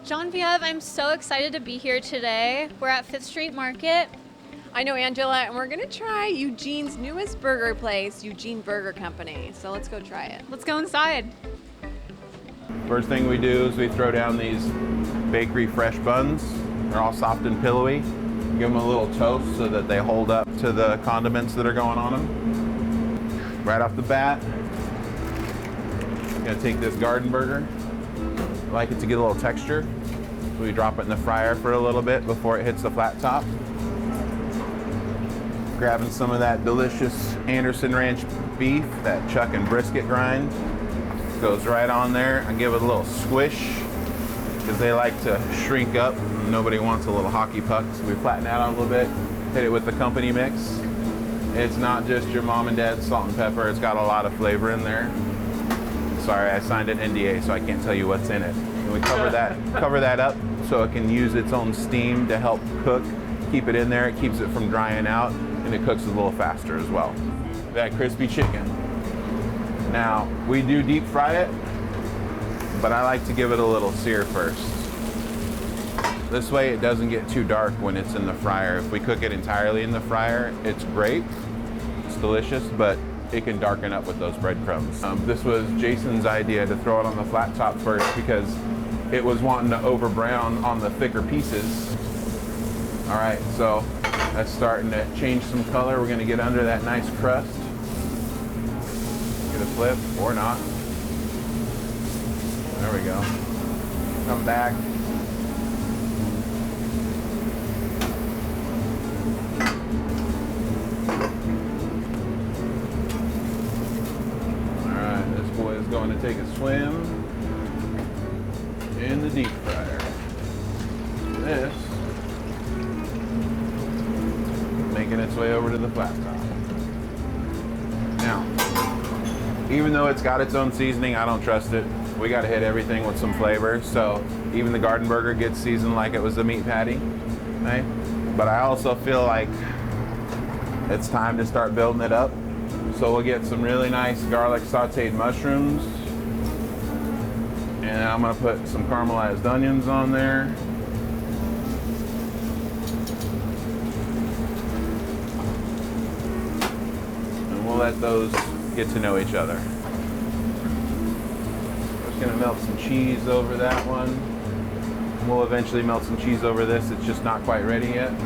Genevieve, I'm so excited to be here today. We're at 5th Street Market. I know, Angela, and we're gonna try Eugene's newest burger place, Eugene Burger Company. So let's go try it. Let's go inside. First thing we do is we throw down these bakery fresh buns. They're all soft and pillowy. Give them a little toast so that they hold up to the condiments that are going on them. Right off the bat, I'm gonna take this garden burger. I like it to get a little texture. So we drop it in the fryer for a little bit before it hits the flat top. Grabbing some of that delicious Anderson Ranch beef, that chuck and brisket grind. Goes right on there. I give it a little squish because they like to shrink up. Nobody wants a little hockey puck. So we flatten that out a little bit, hit it with the company mix. It's not just your mom and dad's salt and pepper. It's got a lot of flavor in there. Sorry, I signed an NDA, so I can't tell you what's in it. And we cover that up so it can use its own steam to help cook. Keep it in there. It keeps it from drying out, and it cooks a little faster as well. That crispy chicken. Now, we do deep fry it, but I like to give it a little sear first. This way it doesn't get too dark when it's in the fryer. If we cook it entirely in the fryer, it's great, it's delicious, but it can darken up with those breadcrumbs. This was Jason's idea to throw it on the flat top first because it was wanting to over brown on the thicker pieces. All right, so that's starting to change some color. We're gonna get under that nice crust. Get a flip, or not. There we go. Come back. Alright, this boy is going to take a swim in the deep fryer. This making its way over to the flat top. Now, even though it's got its own seasoning, I don't trust it. We got to hit everything with some flavor. So even the garden burger gets seasoned like it was a meat patty, right? But I also feel like it's time to start building it up. So we'll get some really nice garlic sauteed mushrooms. And I'm gonna put some caramelized onions on there. And we'll let those get to know each other. Just gonna melt some cheese over that one. We'll eventually melt some cheese over this. It's just not quite ready yet.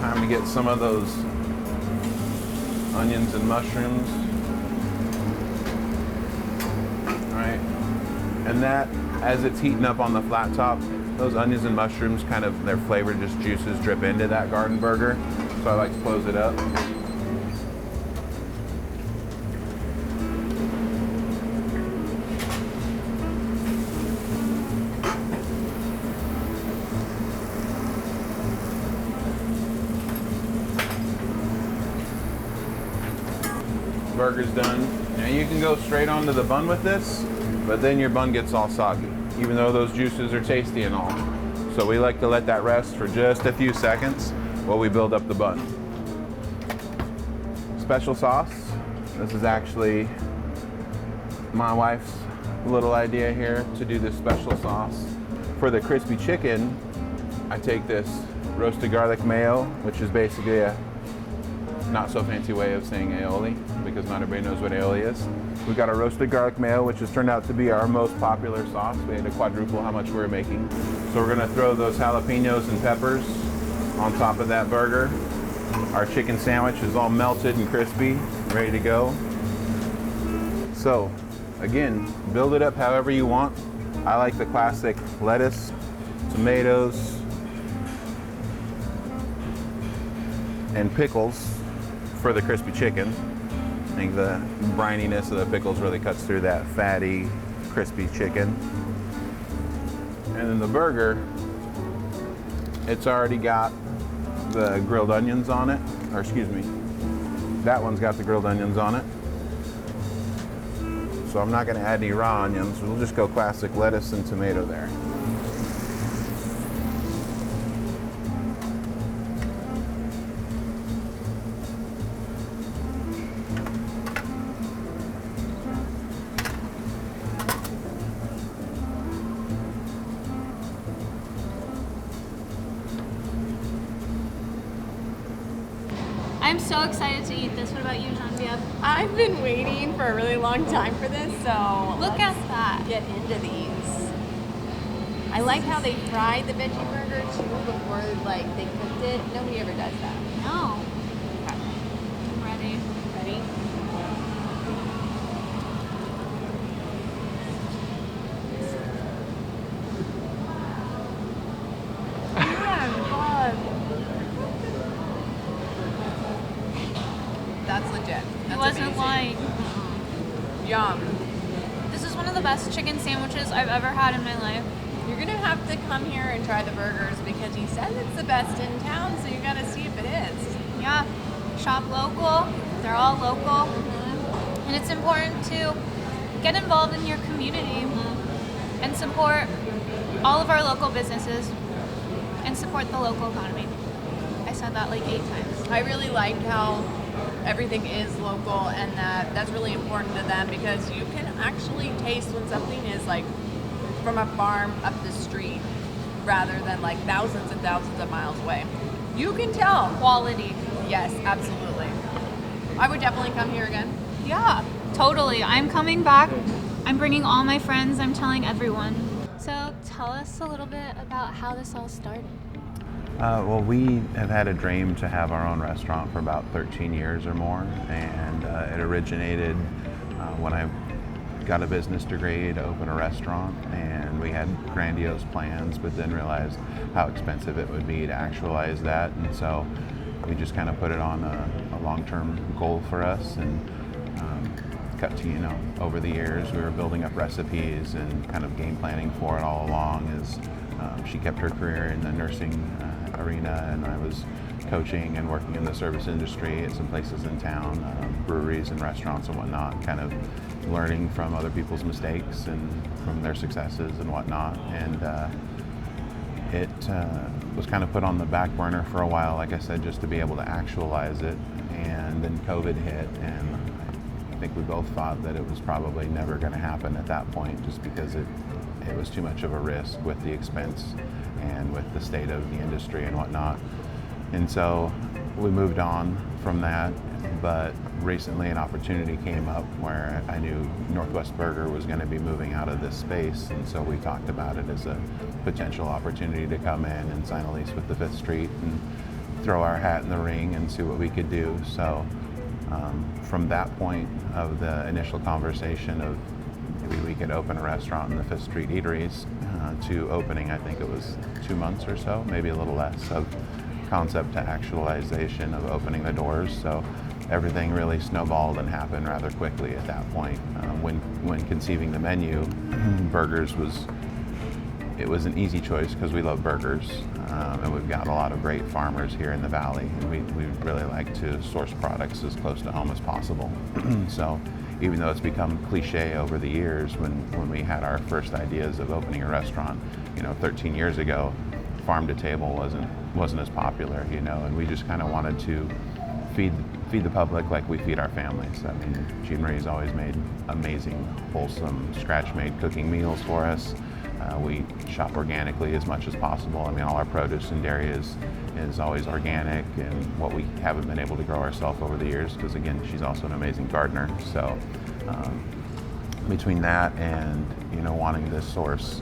Time to get some of those onions and mushrooms. All right, and that, as it's heating up on the flat top, those onions and mushrooms kind of, their flavor, just juices drip into that garden burger. So I like to close it up. Burger's done. Now you can go straight onto the bun with this, but then your bun gets all soggy, even though those juices are tasty and all. So we like to let that rest for just a few seconds while we build up the bun. Special sauce. This is actually my wife's little idea here to do this special sauce. For the crispy chicken, I take this roasted garlic mayo, which is basically a not so fancy way of saying aioli, because not everybody knows what aioli is. We've got a roasted garlic mayo, which has turned out to be our most popular sauce. We had to quadruple how much we were making. So we're gonna throw those jalapenos and peppers on top of that burger. Our chicken sandwich is all melted and crispy, ready to go. So again, build it up however you want. I like the classic lettuce, tomatoes, and pickles for the crispy chicken. I think the brininess of the pickles really cuts through that fatty, crispy chicken. And then the burger, it's already got the grilled onions on it, or excuse me, that one's got the grilled onions on it. So I'm not gonna add any raw onions. We'll just go classic lettuce and tomato there. I'm so excited to eat this. What about you, Genevieve? I've been waiting for a really long time for this, so Look at that. get into these. I like how they fried the veggie burger too before like they cooked it. Nobody ever does that. No. Okay. I'm ready. Ready? That's legit. It That's wasn't amazing. like. Yum. This is one of the best chicken sandwiches I've ever had in my life. You're gonna have to come here and try the burgers because he says it's the best in town, so you gotta see if it is. Yeah. Shop local. They're all local. And it's important to get involved in your community and support all of our local businesses and support the local economy. I said that like 8 times. I really like how everything is local and that's really important to them because you can actually taste when something is like from a farm up the street rather than like thousands and thousands of miles away. You can tell. Quality. Yes, absolutely. I would definitely come here again. Yeah, totally. I'm coming back. I'm bringing all my friends. I'm telling everyone. So tell us a little bit about how this all started. Well, we have had a dream to have our own restaurant for about 13 years or more, and it originated when I got a business degree to open a restaurant, and we had grandiose plans, but then realized how expensive it would be to actualize that, and so we just kind of put it on a long-term goal for us, and cut to, over the years we were building up recipes and kind of game planning for it all along as she kept her career in the nursing arena, and I was coaching and working in the service industry at some places in town, breweries and restaurants and whatnot, kind of learning from other people's mistakes and from their successes and whatnot. And it was kind of put on the back burner for a while, like I said, just to be able to actualize it. And then COVID hit, and I think we both thought that it was probably never going to happen at that point, just because it was too much of a risk with the expense and with the state of the industry and whatnot. And so we moved on from that, but recently an opportunity came up where I knew Northwest Burger was going to be moving out of this space, and so we talked about it as a potential opportunity to come in and sign a lease with the 5th Street and throw our hat in the ring and see what we could do. So from that point of the initial conversation of maybe we could open a restaurant in the 5th Street Eateries to opening, I think it was 2 months or so, maybe a little less, of concept to actualization of opening the doors. So everything really snowballed and happened rather quickly at that point. When conceiving the menu, burgers was an easy choice because we love burgers, and we've got a lot of great farmers here in the valley, and we really like to source products as close to home as possible. So even though it's become cliche over the years, when we had our first ideas of opening a restaurant, 13 years ago, farm to table wasn't as popular, and we just kind of wanted to feed the public like we feed our families. I mean, JeanMarie's always made amazing, wholesome, scratch-made cooking meals for us. We shop organically as much as possible. I mean, all our produce and dairy is always organic, and what we haven't been able to grow ourselves over the years, because again, she's also an amazing gardener. So between that and wanting to source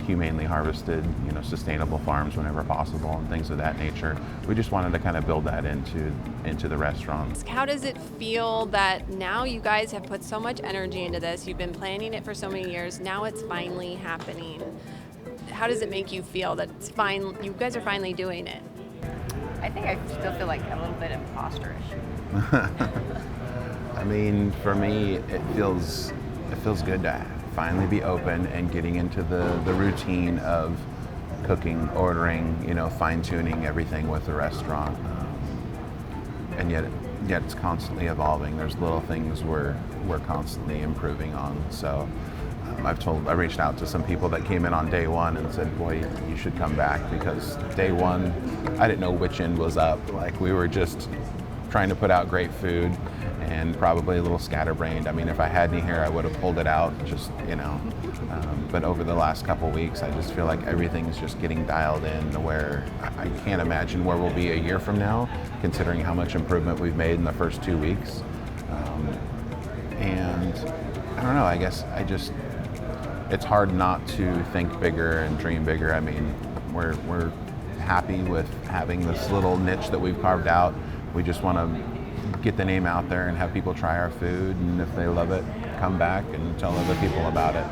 humanely harvested, sustainable farms whenever possible and things of that nature, we just wanted to kind of build that into the restaurant. How does it feel that now you guys have put so much energy into this? You've been planning it for so many years. Now it's finally happening. How does it make you feel that you guys are finally doing it? I think I still feel like a little bit imposterish. I mean, for me, it feels good to finally be open and getting into the routine of cooking, ordering, fine-tuning everything with the restaurant. And yet it's constantly evolving. There's little things we're constantly improving on. So I reached out to some people that came in on day one and said, boy, you should come back, because day one, I didn't know which end was up. Like, we were just trying to put out great food, and probably a little scatterbrained. I mean, if I had any hair, I would have pulled it out, just, but over the last couple weeks, I just feel like everything's just getting dialed in to where I can't imagine where we'll be a year from now, considering how much improvement we've made in the first 2 weeks. And I don't know, I guess it's hard not to think bigger and dream bigger. I mean, we're happy with having this little niche that we've carved out. We just want to get the name out there and have people try our food, and if they love it, come back and tell other people about it.